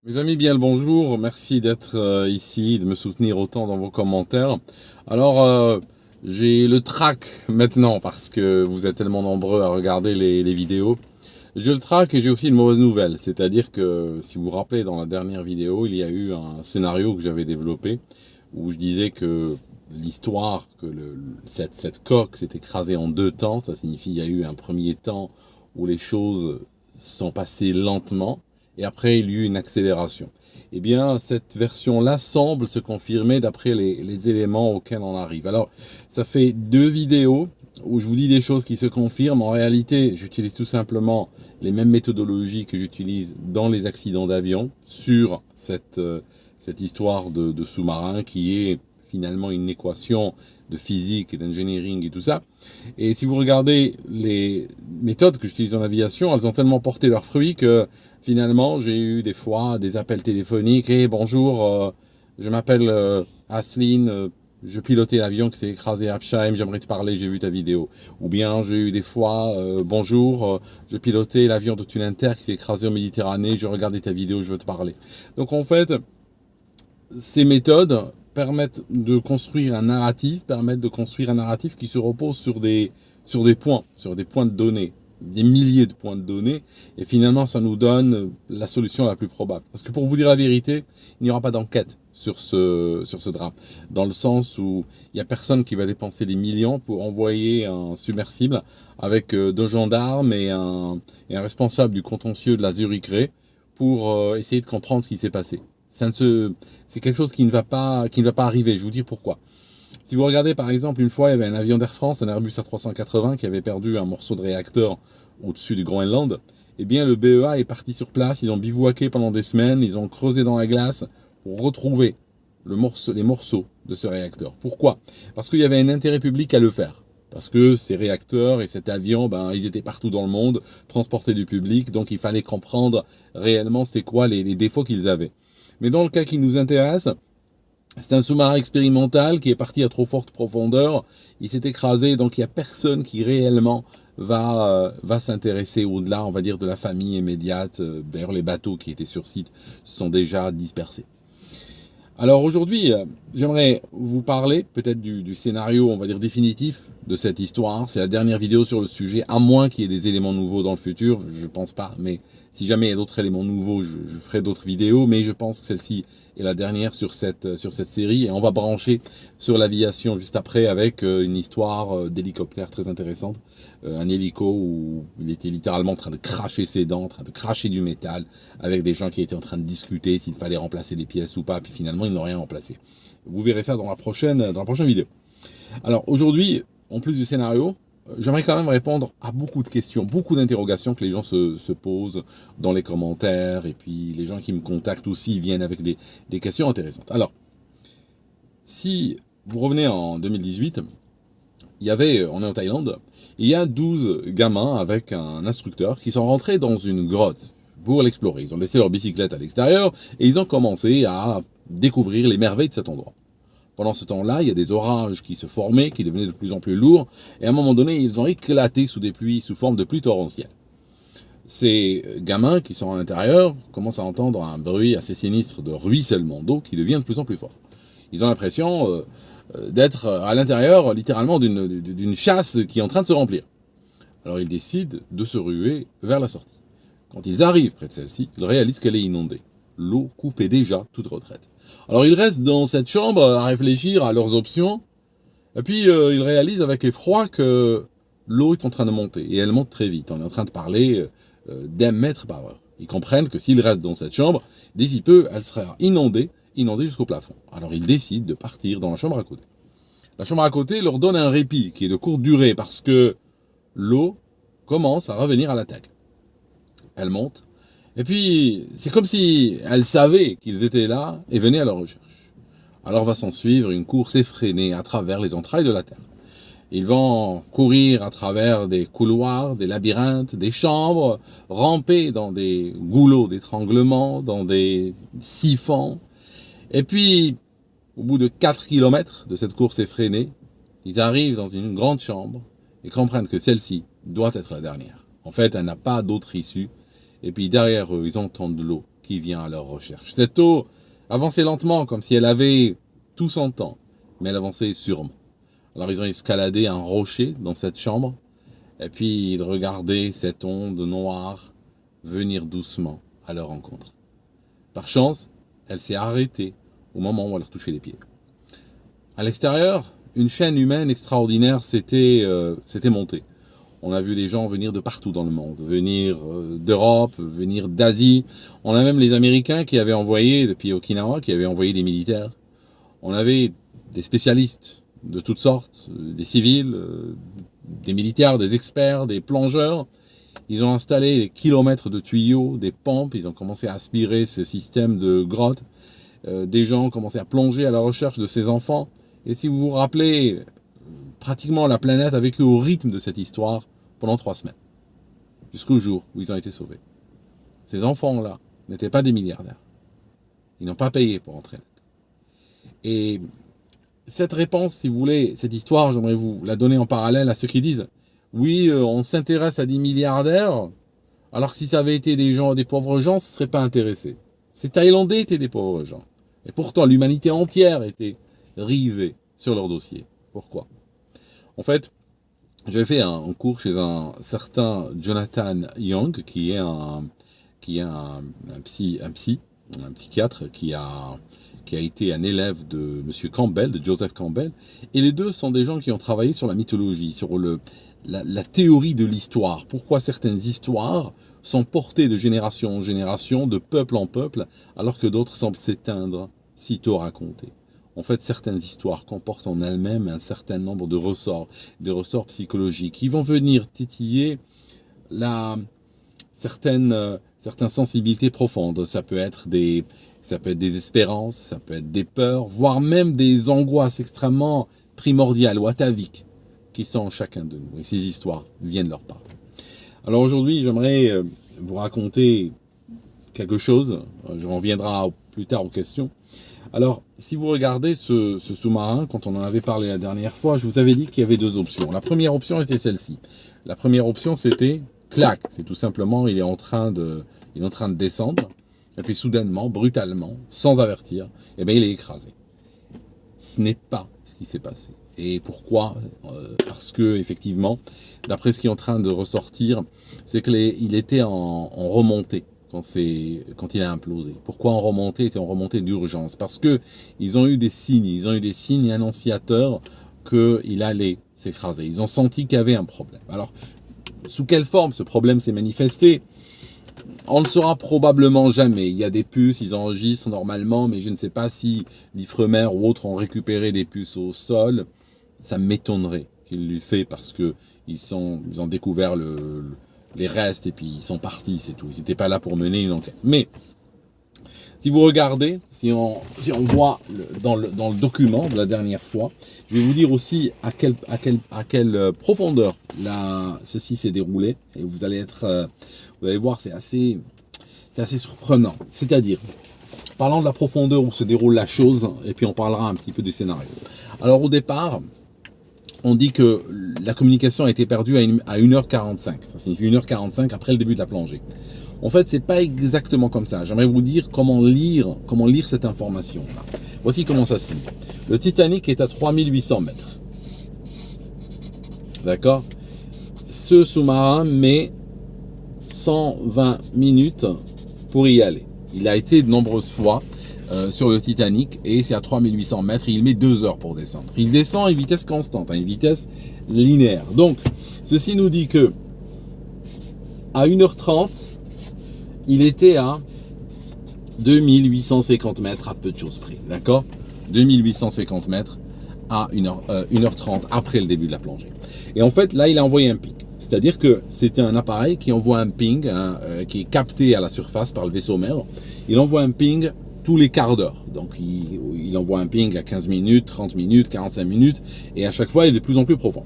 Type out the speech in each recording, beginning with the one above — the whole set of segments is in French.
Mes amis, bien le bonjour. Merci d'être ici, de me soutenir autant dans vos commentaires. Alors, j'ai le trac maintenant parce que vous êtes tellement nombreux à regarder les vidéos. J'ai le trac et j'ai aussi une mauvaise nouvelle. C'est-à-dire que, si vous vous rappelez, dans la dernière vidéo, il y a eu un scénario que j'avais développé où je disais que l'histoire, que cette coque s'est écrasée en deux temps. Ça signifie qu'il y a eu un premier temps où les choses sont passées lentement. Et après, il y a eu une accélération. Eh bien, cette version-là semble se confirmer d'après les éléments auxquels on arrive. Alors, ça fait deux vidéos où je vous dis des choses qui se confirment. En réalité, j'utilise tout simplement les mêmes méthodologies que j'utilise dans les accidents d'avion sur cette histoire de sous-marin qui est finalement une équation de physique et d'engineering et tout ça. Et si vous regardez les méthodes que j'utilise en aviation, elles ont tellement porté leurs fruits que finalement, j'ai eu des fois des appels téléphoniques. Et bonjour, je m'appelle Asseline, je pilotais l'avion qui s'est écrasé à Upsheim, j'aimerais te parler, j'ai vu ta vidéo. Ou bien j'ai eu des fois, bonjour, je pilotais l'avion de Tuninter qui s'est écrasé en Méditerranée, je regardais ta vidéo, je veux te parler. Donc en fait, ces méthodes permettent de construire un narratif, qui se repose sur des points de données, des milliers de points de données, et finalement ça nous donne la solution la plus probable. Parce que pour vous dire la vérité, il n'y aura pas d'enquête sur ce drame, dans le sens où il n'y a personne qui va dépenser des millions pour envoyer un submersible avec deux gendarmes et un responsable du contentieux de la Zurich Re pour essayer de comprendre ce qui s'est passé. C'est quelque chose qui ne va pas arriver. Je vous dis pourquoi. Si vous regardez par exemple, une fois, il y avait un avion d'Air France, un Airbus A380 qui avait perdu un morceau de réacteur au-dessus du Groenland. Eh bien, le BEA est parti sur place. Ils ont bivouaqué pendant des semaines. Ils ont creusé dans la glace pour retrouver les morceaux de ce réacteur. Pourquoi? Parce qu'il y avait un intérêt public à le faire. Parce que ces réacteurs et cet avion, ils étaient partout dans le monde, transportés du public, donc il fallait comprendre réellement c'était quoi les défauts qu'ils avaient. Mais dans le cas qui nous intéresse, c'est un sous-marin expérimental qui est parti à trop forte profondeur. Il s'est écrasé, donc il n'y a personne qui réellement va s'intéresser au-delà, on va dire, de la famille immédiate. D'ailleurs, les bateaux qui étaient sur site sont déjà dispersés. Alors aujourd'hui, j'aimerais vous parler peut-être du scénario, on va dire, définitif de cette histoire. C'est la dernière vidéo sur le sujet, à moins qu'il y ait des éléments nouveaux dans le futur, je pense pas, mais si jamais il y a d'autres éléments nouveaux, je ferai d'autres vidéos, mais je pense que celle-ci est la dernière sur cette série, et on va brancher sur l'aviation juste après avec une histoire d'hélicoptère très intéressante, un hélico où il était littéralement en train de cracher ses dents, en train de cracher du métal, avec des gens qui étaient en train de discuter s'il fallait remplacer des pièces ou pas, puis finalement ils n'ont rien remplacé. Vous verrez ça dans la prochaine vidéo. Alors aujourd'hui, en plus du scénario, j'aimerais quand même répondre à beaucoup de questions, beaucoup d'interrogations que les gens se posent dans les commentaires, et puis les gens qui me contactent aussi viennent avec des questions intéressantes. Alors, si vous revenez en 2018, on est en Thaïlande, il y a 12 gamins avec un instructeur qui sont rentrés dans une grotte pour l'explorer. Ils ont laissé leur bicyclette à l'extérieur et ils ont commencé à découvrir les merveilles de cet endroit. Pendant ce temps-là, il y a des orages qui se formaient, qui devenaient de plus en plus lourds, et à un moment donné, ils ont éclaté sous des pluies, sous forme de pluies torrentielles. Ces gamins qui sont à l'intérieur commencent à entendre un bruit assez sinistre de ruissellement d'eau qui devient de plus en plus fort. Ils ont l'impression d'être à l'intérieur, littéralement, d'une chasse qui est en train de se remplir. Alors ils décident de se ruer vers la sortie. Quand ils arrivent près de celle-ci, ils réalisent qu'elle est inondée. L'eau coupait déjà toute retraite. Alors ils restent dans cette chambre à réfléchir à leurs options, et puis ils réalisent avec effroi que l'eau est en train de monter, et elle monte très vite. On est en train de parler d'1 mètre par heure. Ils comprennent que s'ils restent dans cette chambre, d'ici peu, elle sera inondée jusqu'au plafond. Alors ils décident de partir dans la chambre à côté. La chambre à côté leur donne un répit qui est de courte durée parce que l'eau commence à revenir à l'attaque. Elle monte, et puis c'est comme si elle savait qu'ils étaient là et venait à leur recherche. Alors va s'en suivre une course effrénée à travers les entrailles de la terre. Ils vont courir à travers des couloirs, des labyrinthes, des chambres, ramper dans des goulots d'étranglement, dans des siphons. Et puis, au bout de 4 kilomètres de cette course effrénée, ils arrivent dans une grande chambre et comprennent que celle-ci doit être la dernière. En fait, elle n'a pas d'autre issue. Et puis derrière eux, ils entendent de l'eau qui vient à leur recherche. Cette eau avançait lentement, comme si elle avait tout son temps, mais elle avançait sûrement. Alors ils ont escaladé un rocher dans cette chambre, et puis ils regardaient cette onde noire venir doucement à leur rencontre. Par chance, elle s'est arrêtée au moment où elle leur touchait les pieds. À l'extérieur, une chaîne humaine extraordinaire s'était montée. On a vu des gens venir de partout dans le monde, venir d'Europe, venir d'Asie. On a même les Américains qui avaient envoyé, depuis Okinawa, qui avaient envoyé des militaires. On avait des spécialistes de toutes sortes, des civils, des militaires, des experts, des plongeurs. Ils ont installé des kilomètres de tuyaux, des pompes, ils ont commencé à aspirer ce système de grottes. Des gens ont commencé à plonger à la recherche de ces enfants. Et si vous vous rappelez, pratiquement la planète a vécu au rythme de cette histoire pendant 3 semaines, jusqu'au jour où ils ont été sauvés. Ces enfants-là n'étaient pas des milliardaires. Ils n'ont pas payé pour entrer là. Et cette réponse, si vous voulez, cette histoire, j'aimerais vous la donner en parallèle à ceux qui disent « Oui, on s'intéresse à des milliardaires, alors que si ça avait été des pauvres gens, ce ne serait pas intéressé. » Ces Thaïlandais étaient des pauvres gens. Et pourtant, l'humanité entière était rivée sur leur dossier. Pourquoi? En fait, j'avais fait un cours chez un certain Jonathan Young, qui est un psychiatre, qui a été un élève de Monsieur Campbell, de Joseph Campbell. Et les deux sont des gens qui ont travaillé sur la mythologie, sur la théorie de l'histoire. Pourquoi certaines histoires sont portées de génération en génération, de peuple en peuple, alors que d'autres semblent s'éteindre sitôt racontées. En fait, certaines histoires comportent en elles-mêmes un certain nombre de ressorts, des ressorts psychologiques, qui vont venir titiller certaines sensibilités profondes. Ça peut être des espérances, ça peut être des peurs, voire même des angoisses extrêmement primordiales ou ataviques qui sont en chacun de nous. Et ces histoires viennent de leur part. Alors aujourd'hui, j'aimerais vous raconter quelque chose. Je reviendrai plus tard aux questions. Alors, si vous regardez ce sous-marin, quand on en avait parlé la dernière fois, je vous avais dit qu'il y avait 2 options. La première option était celle-ci. La première option, c'était clac. C'est tout simplement, il est en train de descendre. Et puis soudainement, brutalement, sans avertir, eh bien, il est écrasé. Ce n'est pas ce qui s'est passé. Et pourquoi? Parce que, effectivement, d'après ce qui est en train de ressortir, c'est qu'il était en remontée quand il a implosé. Pourquoi en remontée? Il était en remontée d'urgence. Parce que ils ont eu des signes annonciateurs qu'il allait s'écraser. Ils ont senti qu'il y avait un problème. Alors, sous quelle forme ce problème s'est manifesté? On ne le saura probablement jamais. Il y a des puces, ils enregistrent normalement, mais je ne sais pas si l'Ifremer ou autres ont récupéré des puces au sol. Ça m'étonnerait qu'ils l'aient fait parce que ils ont découvert les restes et puis ils sont partis, c'est tout. Ils n'étaient pas là pour mener une enquête. Mais si vous regardez, si on voit dans le document de la dernière fois, je vais vous dire aussi à quelle profondeur ceci s'est déroulé. Et vous allez voir, c'est assez surprenant. C'est-à-dire, parlons de la profondeur où se déroule la chose, et puis on parlera un petit peu du scénario. Alors au départ, on dit que la communication a été perdue à 1h45. Ça signifie 1h45 après le début de la plongée. En fait, c'est pas exactement comme ça. J'aimerais vous dire comment lire cette information-là. Voici comment ça signe. Le Titanic est à 3800 mètres. D'accord? Ce sous-marin met 120 minutes pour y aller. Il a été de nombreuses fois sur le Titanic et c'est à 3800 mètres et il met 2 heures pour descendre. Il descend à une vitesse constante, à une vitesse linéaire. Donc, ceci nous dit que à 1h30, il était à 2850 mètres à peu de choses près. D'accord? 2850 mètres à 1h30 après le début de la plongée. Et en fait, là, il a envoyé un ping. C'est-à-dire que c'était un appareil qui envoie un ping, qui est capté à la surface par le vaisseau mère. Il envoie un ping tous les quarts d'heure. Donc, il envoie un ping à 15 minutes, 30 minutes, 45 minutes. Et à chaque fois, il est de plus en plus profond.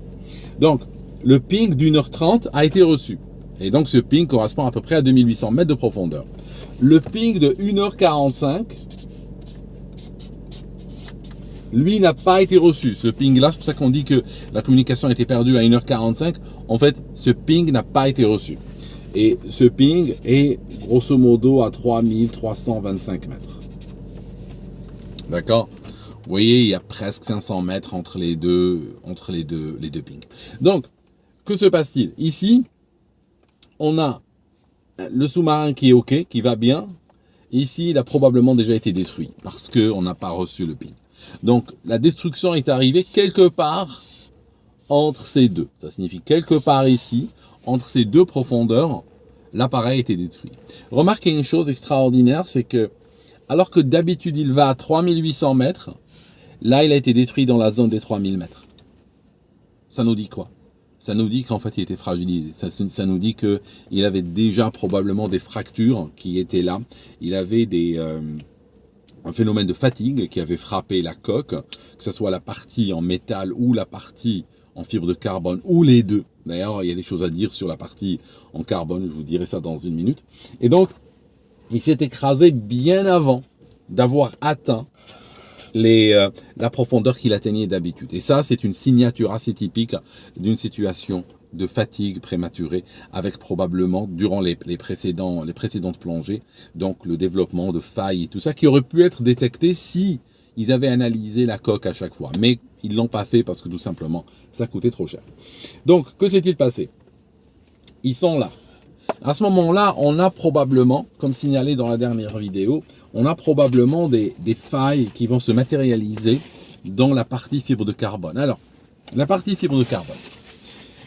Donc, le ping d'1h30 a été reçu. Et donc, ce ping correspond à peu près à 2800 mètres de profondeur. Le ping de 1h45, lui, n'a pas été reçu. Ce ping-là, c'est pour ça qu'on dit que la communication a été perdue à 1h45. En fait, ce ping n'a pas été reçu. Et ce ping est grosso modo à 3325 mètres. D'accord? Vous voyez, il y a presque 500 mètres entre les deux pings. Donc, que se passe-t-il? Ici, on a le sous-marin qui est OK, qui va bien. Ici, il a probablement déjà été détruit parce qu'on n'a pas reçu le ping. Donc, la destruction est arrivée quelque part entre ces deux. Ça signifie quelque part ici, entre ces deux profondeurs, l'appareil a été détruit. Remarquez une chose extraordinaire, c'est que alors que d'habitude il va à 3800 mètres, là il a été détruit dans la zone des 3000 mètres. Ça nous dit quoi? Ça nous dit qu'en fait il était fragilisé. Ça nous dit qu'il avait déjà probablement des fractures qui étaient là. Il avait un phénomène de fatigue qui avait frappé la coque, que ce soit la partie en métal ou la partie en fibre de carbone, ou les deux. D'ailleurs, il y a des choses à dire sur la partie en carbone, je vous dirai ça dans une minute. Et donc, il s'est écrasé bien avant d'avoir atteint la profondeur qu'il atteignait d'habitude. Et ça, c'est une signature assez typique d'une situation de fatigue prématurée, avec probablement, durant les précédentes plongées, donc le développement de failles et tout ça, qui aurait pu être détecté si ils avaient analysé la coque à chaque fois. Mais ils ne l'ont pas fait parce que tout simplement, ça coûtait trop cher. Donc, que s'est-il passé? Ils sont là. À ce moment-là, on a probablement, comme signalé dans la dernière vidéo, on a probablement des failles qui vont se matérialiser dans la partie fibre de carbone. Alors, la partie fibre de carbone,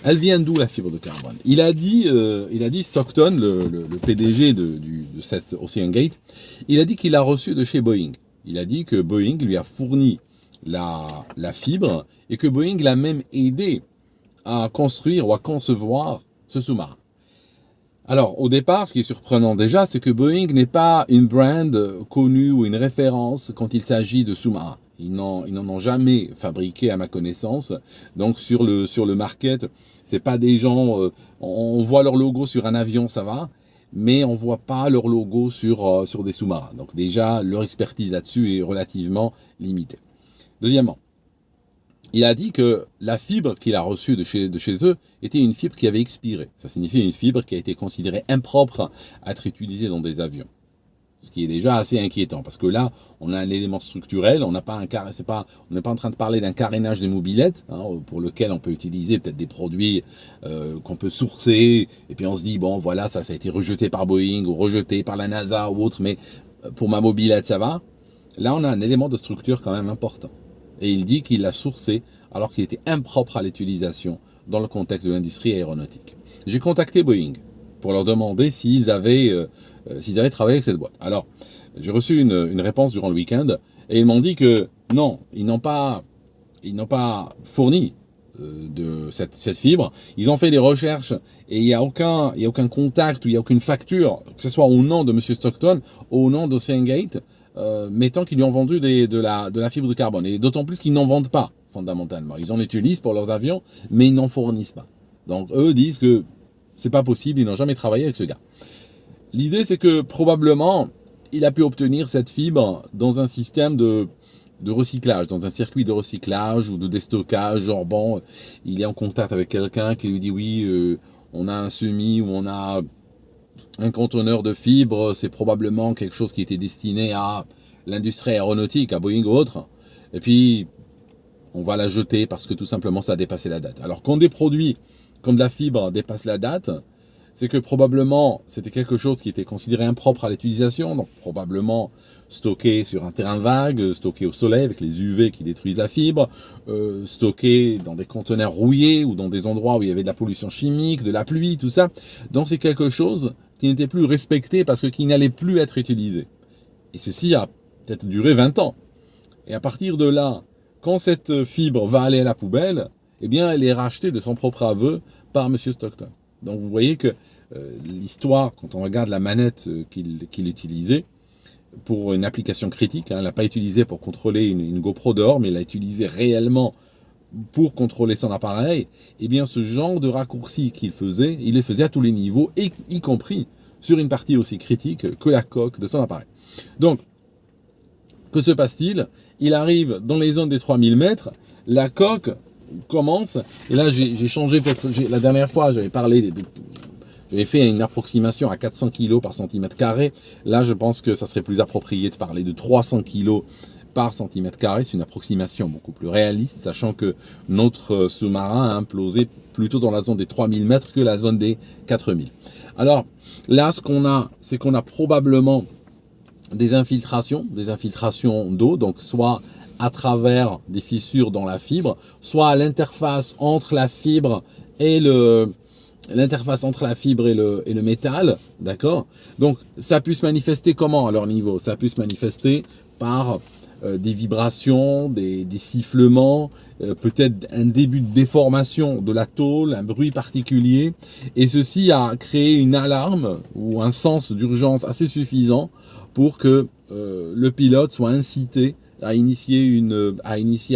elle vient d'où la fibre de carbone? Il a dit Stockton, le PDG de cette OceanGate, il a dit qu'il a reçu de chez Boeing. Il a dit que Boeing lui a fourni la fibre et que Boeing l'a même aidé à construire ou à concevoir ce sous-marin. Alors, au départ, ce qui est surprenant déjà, c'est que Boeing n'est pas une brand connue ou une référence quand il s'agit de sous-marins. Ils n'en ont jamais fabriqué à ma connaissance. Donc, sur le market, c'est pas des gens, on voit leur logo sur un avion, ça va, mais on voit pas leur logo sur des sous-marins. Donc, déjà, leur expertise là-dessus est relativement limitée. Deuxièmement, il a dit que la fibre qu'il a reçue de chez eux était une fibre qui avait expiré. Ça signifie une fibre qui a été considérée impropre à être utilisée dans des avions. Ce qui est déjà assez inquiétant, parce que là, on a un élément structurel, on n'est pas en train de parler d'un carénage des mobylettes, hein, pour lequel on peut utiliser peut-être des produits qu'on peut sourcer, et puis on se dit, bon voilà, ça a été rejeté par Boeing, ou rejeté par la NASA ou autre, mais pour ma mobylette, ça va. Là, on a un élément de structure quand même important. Et il dit qu'il l'a sourcé alors qu'il était impropre à l'utilisation dans le contexte de l'industrie aéronautique. J'ai contacté Boeing pour leur demander s'ils avaient travaillé avec cette boîte. Alors, j'ai reçu une réponse durant le week-end et ils m'ont dit que non, ils n'ont pas fourni de cette fibre. Ils ont fait des recherches et il y a aucun contact ou il y a aucune facture, que ce soit au nom de Monsieur Stockton ou au nom d'OceanGate, mettant qu'ils lui ont vendu de la fibre de carbone. Et d'autant plus qu'ils n'en vendent pas, fondamentalement. Ils en utilisent pour leurs avions, mais ils n'en fournissent pas. Donc eux disent que c'est pas possible, ils n'ont jamais travaillé avec ce gars. L'idée, c'est que probablement, il a pu obtenir cette fibre dans un système de recyclage, dans un circuit de recyclage ou de déstockage, genre bon, il est en contact avec quelqu'un qui lui dit oui, on a un semis ou on a un conteneur de fibres, c'est probablement quelque chose qui était destiné à l'industrie aéronautique, à Boeing ou autre, et puis on va la jeter parce que tout simplement ça a dépassé la date. Alors quand des produits comme de la fibre dépassent la date, c'est que probablement c'était quelque chose qui était considéré impropre à l'utilisation, donc probablement stocké sur un terrain vague, stocké au soleil avec les UV qui détruisent la fibre, stocké dans des conteneurs rouillés ou dans des endroits où il y avait de la pollution chimique, de la pluie, tout ça. Donc c'est quelque chose qui n'était plus respecté parce que qui n'allait plus être utilisé. Et ceci a peut-être duré 20 ans. Et à partir de là, quand cette fibre va aller à la poubelle, eh bien elle est rachetée de son propre aveu par M. Stockton. Donc vous voyez que l'histoire, quand on regarde la manette qu'il utilisait pour une application critique, hein, il l'a pas utilisé pour contrôler une GoPro dehors, mais il l'a utilisé réellement pour contrôler son appareil, eh bien ce genre de raccourcis qu'il faisait, il les faisait à tous les niveaux, y compris sur une partie aussi critique que la coque de son appareil. Donc, que se passe-t-il? Il arrive dans les zones des 3000 mètres, la coque commence, et là j'ai changé, la dernière fois j'avais parlé, J'avais fait une approximation à 400 kg par centimètre carré. Là, je pense que ça serait plus approprié de parler de 300 kg par centimètre carré. C'est une approximation beaucoup plus réaliste, sachant que notre sous-marin a implosé plutôt dans la zone des 3000 mètres que la zone des 4000. Alors là, ce qu'on a, c'est qu'on a probablement des infiltrations d'eau, donc soit à travers des fissures dans la fibre, soit à l'interface entre la fibre et le métal, d'accord? Donc ça peut se manifester comment à leur niveau? Ça peut se manifester par des vibrations, des sifflements, peut-être un début de déformation de la tôle, un bruit particulier, et ceci a créé une alarme ou un sens d'urgence assez suffisant pour que le pilote soit incité à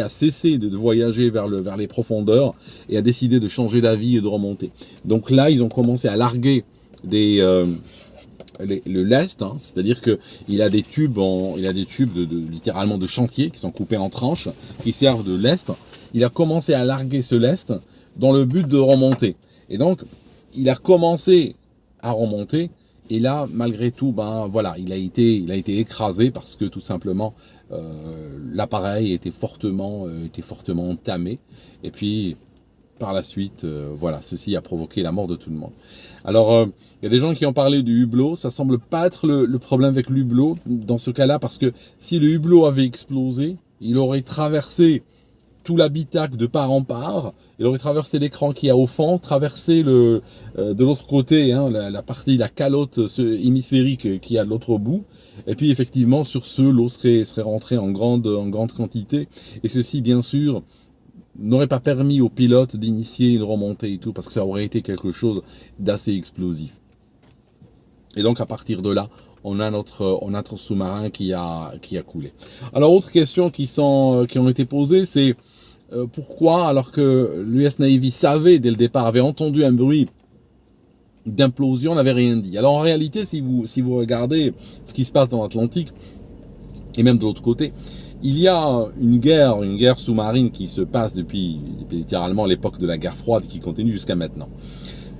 cesser de voyager vers les profondeurs et à décider de changer d'avis et de remonter. Donc là, ils ont commencé à larguer le lest, hein, c'est-à-dire que il a des tubes littéralement de chantier qui sont coupés en tranches, qui servent de lest. Il a commencé à larguer ce lest dans le but de remonter. Et donc, il a commencé à remonter. Et là, malgré tout, voilà, il a été écrasé parce que tout simplement l'appareil était fortement entamé. Et puis par la suite, voilà, ceci a provoqué la mort de tout le monde. Alors, il y a des gens qui ont parlé du hublot. Ça semble pas être le problème avec l'hublot dans ce cas-là, parce que si le hublot avait explosé, il aurait traversé tout l'habitacle de part en part, il aurait traversé l'écran qu'il y a au fond, traversé de l'autre côté, hein, la calotte hémisphérique qui y a de l'autre bout, et puis effectivement sur ce, l'eau serait rentrée en grande quantité, et ceci bien sûr n'aurait pas permis au pilote d'initier une remontée et tout, parce que ça aurait été quelque chose d'assez explosif. Et donc à partir de là, on a notre sous-marin qui a coulé. Alors autre question qui ont été posées, c'est pourquoi, alors que l'US Navy savait dès le départ, avait entendu un bruit d'implosion, n'avait rien dit. Alors en réalité, si vous regardez ce qui se passe dans l'Atlantique, et même de l'autre côté, il y a une guerre sous-marine qui se passe depuis littéralement l'époque de la guerre froide, qui continue jusqu'à maintenant.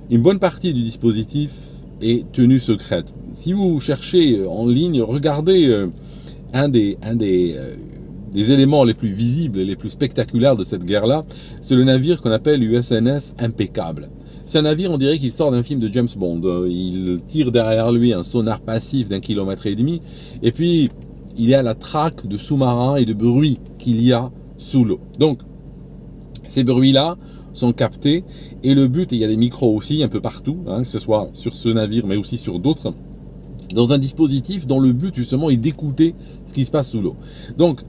Une bonne partie du dispositif est tenue secrète. Si vous cherchez en ligne, regardez un des éléments les plus visibles et les plus spectaculaires de cette guerre-là, c'est le navire qu'on appelle USNS Impeccable. C'est un navire, on dirait qu'il sort d'un film de James Bond. Il tire derrière lui un sonar passif d'1,5 km, et puis il y a la traque de sous-marins et de bruits qu'il y a sous l'eau. Donc, ces bruits-là sont captés, et le but, et il y a des micros aussi un peu partout, hein, que ce soit sur ce navire, mais aussi sur d'autres, dans un dispositif dont le but justement est d'écouter ce qui se passe sous l'eau. Donc,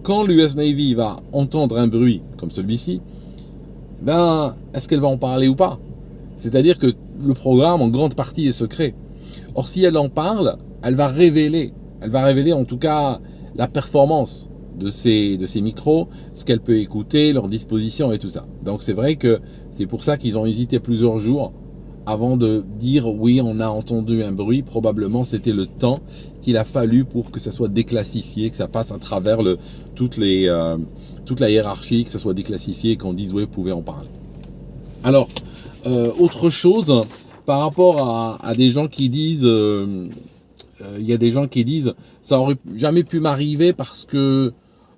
quand l'US Navy va entendre un bruit comme celui-ci, est-ce qu'elle va en parler ou pas? C'est-à-dire que le programme en grande partie est secret. Or, si elle en parle, elle va révéler en tout cas la performance de ces micros, ce qu'elle peut écouter, leur disposition et tout ça. Donc c'est vrai que c'est pour ça qu'ils ont hésité plusieurs jours avant de dire oui, on a entendu un bruit. Probablement c'était le temps qu'il a fallu pour que ça soit déclassifié, que ça passe à travers toute la hiérarchie, que ça soit déclassifié et qu'on dise oui, vous pouvez en parler. Alors, autre chose, par rapport à des gens qui disent, il y a des gens qui disent, ça aurait jamais pu m'arriver parce que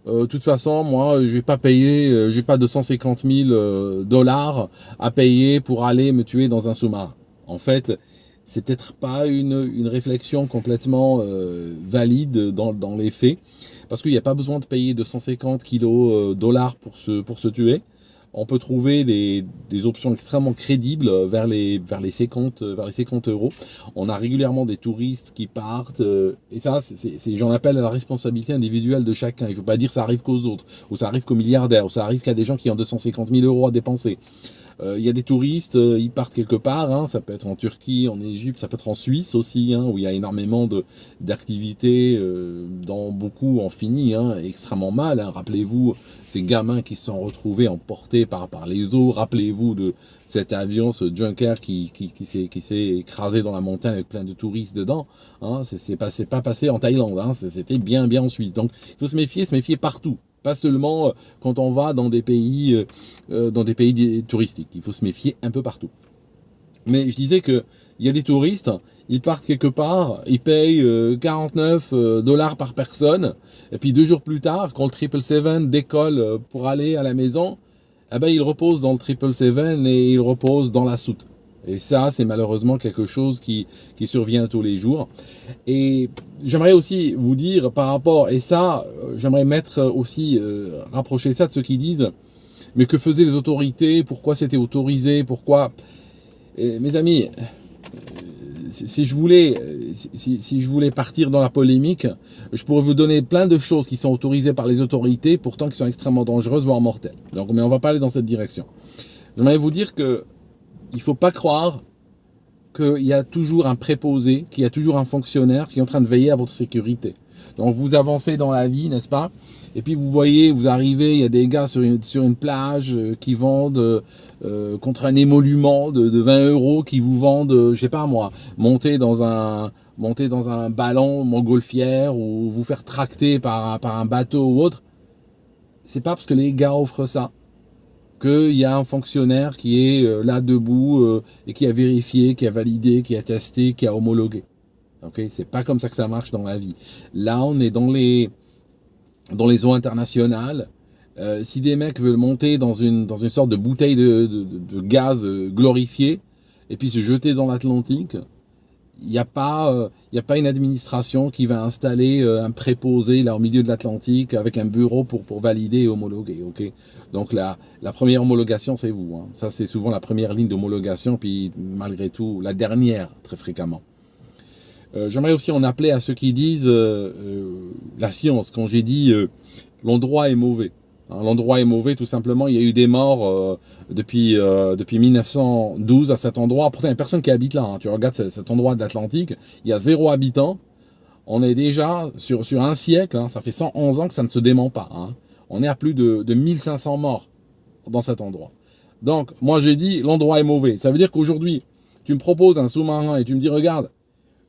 de toute façon, moi, je vais pas payer, j'ai pas 250 000 dollars à payer pour aller me tuer dans un sous-marin. En fait, c'est peut-être pas une réflexion complètement valide dans les faits, parce qu'il n'y a pas besoin de payer 250 dollars pour se tuer. On peut trouver des options extrêmement crédibles vers les 50 euros. On a régulièrement des touristes qui partent, et ça, j'en appelle à la responsabilité individuelle de chacun. Il ne faut pas dire ça arrive qu'aux autres, ou ça arrive qu'aux milliardaires, ou ça arrive qu'à des gens qui ont 250 000 euros à dépenser. Il y a des touristes, ils partent quelque part, hein, ça peut être en Turquie, en Égypte, ça peut être en Suisse aussi, hein, où il y a énormément d'activités dont beaucoup ont fini extrêmement mal. Hein. Rappelez-vous ces gamins qui se sont retrouvés emportés par les eaux. Rappelez-vous de cet avion, ce Junker qui s'est écrasé dans la montagne avec plein de touristes dedans. Hein. C'est pas passé en Thaïlande, hein, c'était bien en Suisse. Donc il faut se méfier partout. Pas seulement quand on va dans des pays touristiques. Il faut se méfier un peu partout. Mais je disais que il y a des touristes, ils partent quelque part, ils payent 49 dollars par personne, et puis 2 jours plus tard, quand le 777 décolle pour aller à la maison, eh ben, ils reposent dans le 777 et ils reposent dans la soute. Et ça, c'est malheureusement quelque chose qui survient tous les jours. Et j'aimerais aussi vous dire par rapport, et ça, j'aimerais mettre aussi, rapprocher ça de ceux qui disent, mais que faisaient les autorités, pourquoi c'était autorisé, pourquoi... Et, mes amis, si je voulais partir dans la polémique, je pourrais vous donner plein de choses qui sont autorisées par les autorités, pourtant qui sont extrêmement dangereuses, voire mortelles. Donc, mais on va pas aller dans cette direction. J'aimerais vous dire que il faut pas croire qu'il y a toujours un préposé, qu'il y a toujours un fonctionnaire qui est en train de veiller à votre sécurité. Donc vous avancez dans la vie, n'est-ce pas? Et puis vous voyez, vous arrivez, il y a des gars sur une plage qui vendent contre un émolument de 20 € qui vous vendent, je sais pas moi, monter dans un ballon montgolfière ou vous faire tracter par un bateau ou autre. C'est pas parce que les gars offrent ça qu'il y a un fonctionnaire qui est là debout et qui a vérifié, qui a validé, qui a testé, qui a homologué. Ok, c'est pas comme ça que ça marche dans la vie. Là, on est dans les eaux internationales. Si des mecs veulent monter dans une sorte de bouteille de gaz glorifié et puis se jeter dans l'Atlantique, il n'y a pas une administration qui va installer un préposé là au milieu de l'Atlantique avec un bureau pour valider et homologuer. Ok, donc la première homologation c'est vous. Hein. Ça c'est souvent la première ligne d'homologation, puis malgré tout la dernière très fréquemment. J'aimerais aussi en appeler à ceux qui disent la science. Quand j'ai dit l'endroit est mauvais. Hein, l'endroit est mauvais, tout simplement. Il y a eu des morts depuis 1912 à cet endroit. Pourtant, il n'y a personne qui habite là. Hein. Tu regardes cet endroit de l'Atlantique, il y a 0 habitant. On est déjà sur un siècle. Hein, ça fait 111 ans que ça ne se dément pas. Hein. On est à plus de 1500 morts dans cet endroit. Donc, moi, j'ai dit l'endroit est mauvais. Ça veut dire qu'aujourd'hui, tu me proposes un sous-marin et tu me dis, regarde,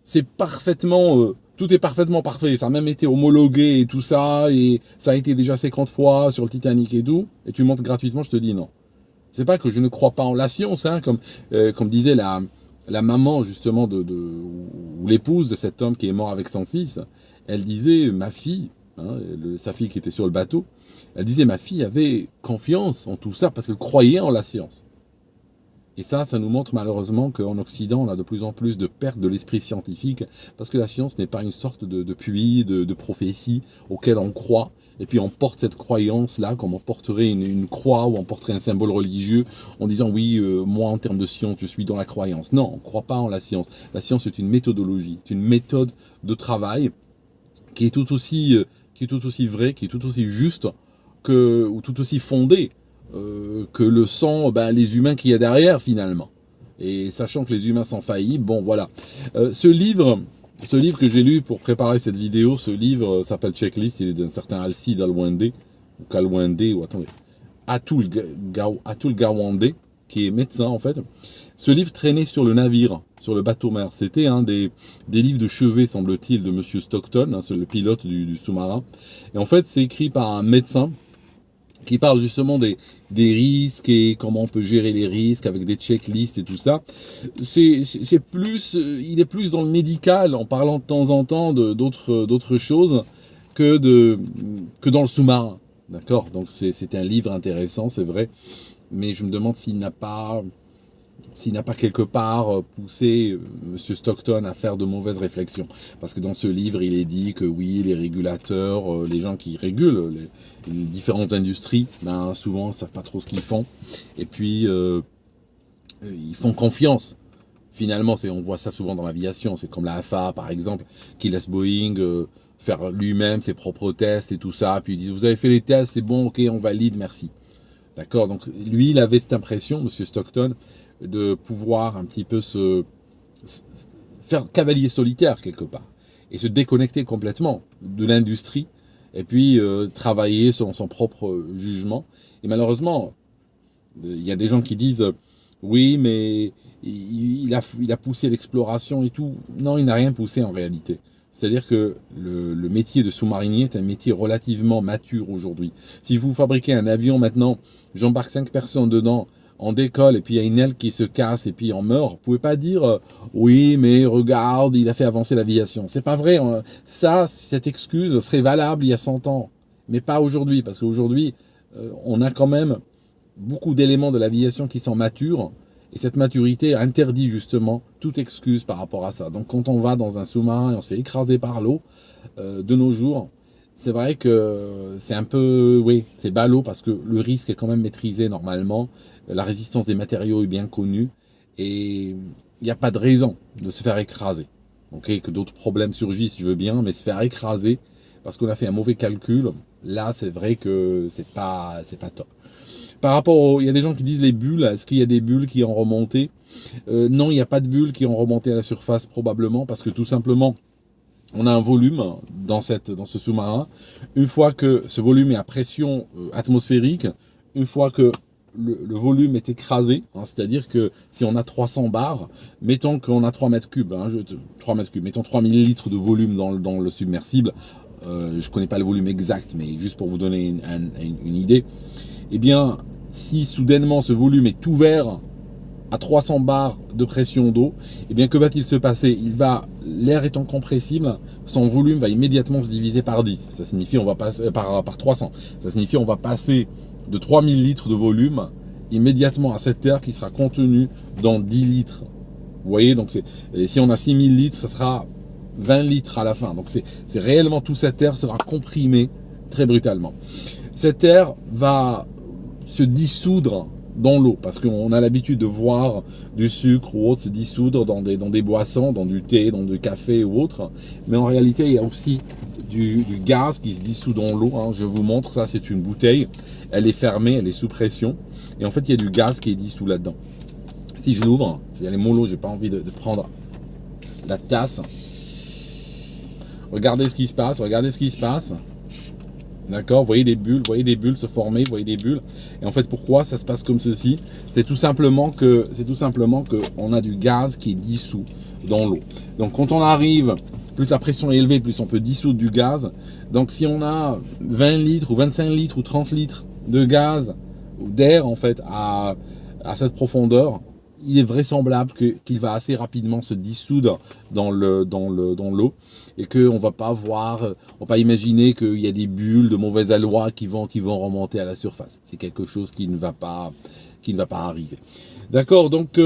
c'est parfaitement, tout est parfaitement parfait. Ça a même été homologué et tout ça, et ça a été déjà 50 fois sur le Titanic et tout. Et tu montes gratuitement, je te dis non. C'est pas que je ne crois pas en la science, hein, comme disait la maman justement ou l'épouse de cet homme qui est mort avec son fils. Elle disait, ma fille, hein, sa fille qui était sur le bateau, elle disait, ma fille avait confiance en tout ça parce qu'elle croyait en la science. Et ça nous montre malheureusement qu'en Occident, on a de plus en plus de perte de l'esprit scientifique, parce que la science n'est pas une sorte de puits, de prophétie auquel on croit, et puis on porte cette croyance-là comme on porterait une croix ou on porterait un symbole religieux, en disant oui, moi en termes de science, je suis dans la croyance. Non, on ne croit pas en la science. La science est une méthodologie, c'est une méthode de travail qui est tout aussi vraie, qui est tout aussi juste, ou tout aussi fondée que le sont les humains qu'il y a derrière finalement. Et sachant que les humains sont faillibles, bon voilà. Ce livre que j'ai lu pour préparer cette vidéo, ce livre s'appelle Checklist, il est d'un certain Alcide Alwende, Atul Gawande, qui est médecin en fait. Ce livre traînait sur le navire, sur le bateau-mer. C'était un des livres de chevet, semble-t-il, de Monsieur Stockton, hein, c'est le pilote du sous-marin. Et en fait, c'est écrit par un médecin qui parle justement des risques et comment on peut gérer les risques avec des checklists et tout ça. C'est plus, il est plus dans le médical en parlant de temps en temps d'autres choses que dans le sous-marin. D'accord? Donc c'est un livre intéressant, c'est vrai, mais je me demande s'il n'a pas quelque part poussé Monsieur Stockton à faire de mauvaises réflexions. Parce que dans ce livre, il est dit que oui, les régulateurs, les gens qui régulent les différentes industries, souvent, ne savent pas trop ce qu'ils font. Et puis, ils font confiance. Finalement, on voit ça souvent dans l'aviation. C'est comme la FAA, par exemple, qui laisse Boeing faire lui-même ses propres tests et tout ça. Puis ils disent, vous avez fait les tests, c'est bon, ok, on valide, merci. D'accord? Donc, lui, il avait cette impression, Monsieur Stockton, de pouvoir un petit peu faire cavalier solitaire quelque part et se déconnecter complètement de l'industrie et puis travailler selon son propre jugement. Et malheureusement, il y a des gens qui disent oui, mais il a poussé l'exploration et tout. Non, il n'a rien poussé en réalité. C'est-à-dire que le métier de sous-marinier est un métier relativement mature aujourd'hui. Si vous fabriquez un avion maintenant, j'embarque 5 personnes dedans, on décolle et puis il y a une aile qui se casse et puis on meurt, vous pouvez pas dire oui mais regarde il a fait avancer l'aviation. C'est pas vrai. Cette excuse serait valable il y a 100 ans, mais pas aujourd'hui, parce qu'aujourd'hui on a quand même beaucoup d'éléments de l'aviation qui sont matures. Et cette maturité interdit justement toute excuse par rapport à ça. Donc quand on va dans un sous-marin et on se fait écraser par l'eau, de nos jours, c'est vrai que c'est un peu, oui, c'est ballot parce que le risque est quand même maîtrisé normalement. La résistance des matériaux est bien connue et il n'y a pas de raison de se faire écraser. Ok, que d'autres problèmes surgissent, je veux bien, mais se faire écraser parce qu'on a fait un mauvais calcul, là c'est vrai que c'est pas top. Par rapport il y a des gens qui disent les bulles, est-ce qu'il y a des bulles qui ont remonté? Non, il n'y a pas de bulles qui ont remonté à la surface probablement parce que tout simplement, on a un volume dans ce sous-marin. Une fois que ce volume est à pression atmosphérique, une fois que le volume est écrasé, hein, c'est-à-dire que si on a 300 bars, mettons qu'on a 3 mètres cubes, hein, 3 mètres cubes, mettons 3000 litres de volume dans le submersible, je connais pas le volume exact, mais juste pour vous donner une idée, eh bien, si soudainement ce volume est ouvert à 300 bars de pression d'eau, eh bien, que va-t-il se passer? L'air étant compressible, son volume va immédiatement se diviser par 10. Ça signifie on va passer par 300. Ça signifie on va passer de 3000 litres de volume immédiatement à cet air qui sera contenu dans 10 litres. Vous voyez, donc si on a 6000 litres, ça sera 20 litres à la fin. Donc c'est réellement tout cet air sera comprimé très brutalement. Cet air va se dissoudre dans l'eau, parce qu'on a l'habitude de voir du sucre ou autre se dissoudre dans des boissons, dans du thé, dans du café ou autre, mais en réalité il y a aussi du gaz qui se dissout dans l'eau, hein. Je vous montre, ça c'est une bouteille, elle est fermée, elle est sous pression, et en fait il y a du gaz qui est dissous là-dedans. Si je l'ouvre, je vais aller mollo, j'ai pas envie de prendre la tasse. Regardez ce qui se passe, regardez ce qui se passe. D'accord, vous voyez des bulles se former, vous voyez des bulles. Et en fait, pourquoi ça se passe comme ceci? C'est tout simplement que on a du gaz qui est dissous dans l'eau. Donc quand on arrive, plus la pression est élevée, plus on peut dissoudre du gaz. Donc si on a 20 litres ou 25 litres ou 30 litres de gaz ou d'air en fait à cette profondeur, il est vraisemblable qu'il va assez rapidement se dissoudre dans l'eau et qu'on va pas imaginer qu'il y a des bulles de mauvais aloi qui vont remonter à la surface. C'est quelque chose qui ne va pas arriver. D'accord, donc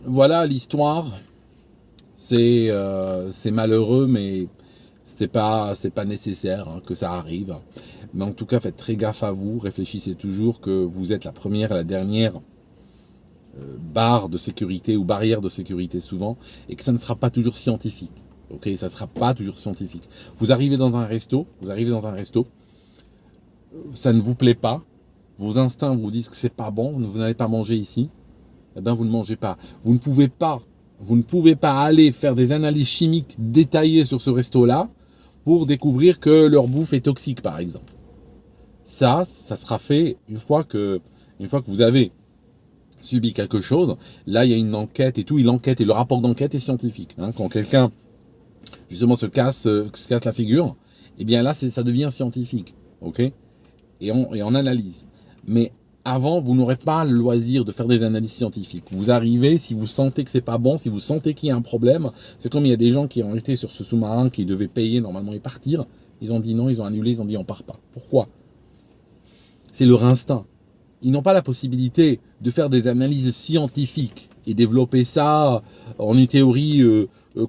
voilà l'histoire. C'est malheureux, mais c'est pas nécessaire hein, que ça arrive. Mais en tout cas, faites très gaffe à vous. Réfléchissez toujours que vous êtes la première et la dernière barre de sécurité ou barrière de sécurité souvent, et que ça ne sera pas toujours scientifique. Ok, ça ne sera pas toujours scientifique. Vous arrivez dans un resto, ça ne vous plaît pas, vos instincts vous disent que c'est pas bon, vous n'allez pas manger ici, eh ben vous ne mangez pas. Vous ne pouvez pas aller faire des analyses chimiques détaillées sur ce resto-là pour découvrir que leur bouffe est toxique, par exemple. Ça sera fait une fois que vous avez subi quelque chose. Là, il y a une enquête et tout. Et le rapport d'enquête est scientifique. Hein. Quand quelqu'un, justement, se casse la figure, eh bien là, ça devient scientifique. Ok ? Et on analyse. Mais avant, vous n'aurez pas le loisir de faire des analyses scientifiques. Vous arrivez, si vous sentez que c'est pas bon, si vous sentez qu'il y a un problème, c'est comme il y a des gens qui ont été sur ce sous-marin, qui devaient payer normalement et partir. Ils ont dit non, ils ont annulé, ils ont dit on part pas. Pourquoi ? C'est leur instinct. Ils n'ont pas la possibilité de faire des analyses scientifiques et développer ça en une théorie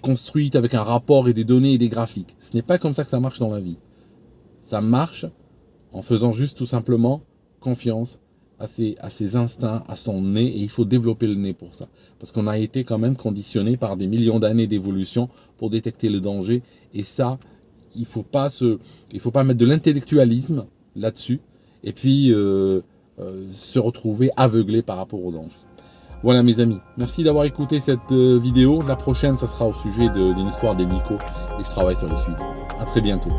construite avec un rapport et des données et des graphiques. Ce n'est pas comme ça que ça marche dans la vie. Ça marche en faisant juste tout simplement confiance à ses instincts, à son nez, et il faut développer le nez pour ça. Parce qu'on a été quand même conditionné par des millions d'années d'évolution pour détecter le danger, et ça, il faut pas mettre de l'intellectualisme là-dessus, et puis se retrouver aveuglé par rapport au danger. Voilà mes amis, merci d'avoir écouté cette vidéo. La prochaine, ça sera au sujet d'une histoire d'hélico, et je travaille sur les suivantes. À très bientôt.